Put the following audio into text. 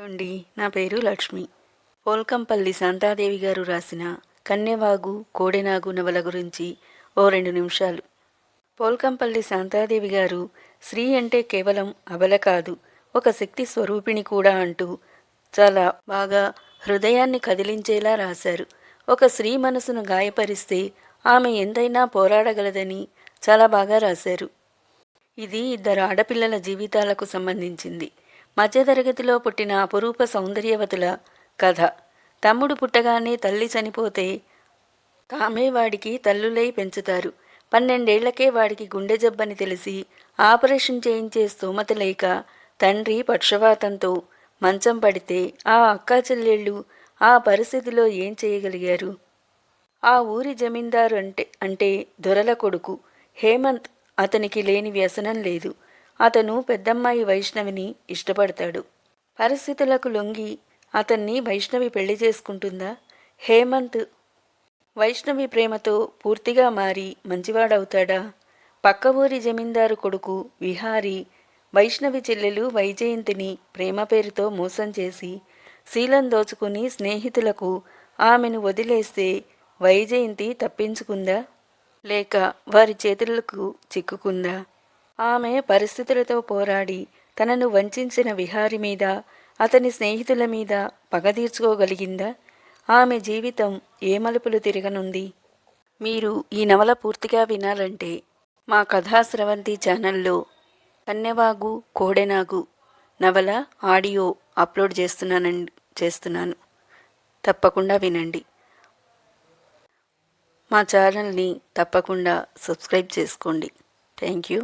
అండి, నా పేరు లక్ష్మి. పోల్కంపల్లి శాంతాదేవి గారు రాసిన కన్నెవాగు కోడెనాగు నవల గురించి ఓ 2 నిమిషాలు. పోల్కంపల్లి శాంతాదేవి గారు స్త్రీ అంటే కేవలం అబల కాదు, ఒక శక్తి స్వరూపిణి కూడా అంటూ చాలా బాగా హృదయాన్ని కదిలించేలా రాశారు. ఒక స్త్రీ మనసును గాయపరిస్తే ఆమె ఎంతైనా పోరాడగలదని చాలా బాగా రాశారు. ఇది 2 ఆడపిల్లల జీవితాలకు సంబంధించింది. మధ్యతరగతిలో పుట్టిన అపురూప సౌందర్యవతుల కథ. తమ్ముడు పుట్టగానే తల్లి చనిపోతే తామే వాడికి తల్లులై పెంచుతారు. 12 ఏళ్లకే వాడికి గుండె జబ్బని తెలిసి ఆపరేషన్ చేయించే స్తోమత లేక తండ్రి పక్షవాతంతో మంచం పడితే ఆ అక్కా చెల్లెళ్ళు ఆ పరిస్థితిలో ఏం చేయగలిగారు? ఆ ఊరి జమీందారు అంటే దొరల కొడుకు హేమంత్. అతనికి లేని వ్యసనం లేదు. అతను పెద్దమ్మాయి వైష్ణవిని ఇష్టపడతాడు. పరిస్థితులకు లొంగి అతన్ని వైష్ణవి పెళ్లి చేసుకుంటుందా? హేమంత్ వైష్ణవి ప్రేమతో పూర్తిగా మారి మంచివాడవుతాడా? పక్క ఊరి జమీందారు కొడుకు విహారీ వైష్ణవి చెల్లెలు వైజయంతిని ప్రేమ పేరుతో మోసం చేసి శీలం దోచుకుని స్నేహితులకు ఆమెను వదిలేస్తే వైజయంతి తప్పించుకుందా? లేక వారి చేతులకు చిక్కుకుందా? ఆమె పరిస్థితులతో పోరాడి తనను వంచిన విహారి మీద, అతని స్నేహితుల మీద పగ తీర్చుకోగలిగిందా? ఆమె జీవితం ఏ మలుపులు తిరగనుంది? మీరు ఈ నవల పూర్తిగా వినాలంటే మా కథాస్రవంతి ఛానల్లో కన్నెవాగు కోడెనాగు నవల ఆడియో అప్లోడ్ చేస్తున్నాను. తప్పకుండా వినండి. మా ఛానల్ని తప్పకుండా సబ్స్క్రైబ్ చేసుకోండి. Thank you.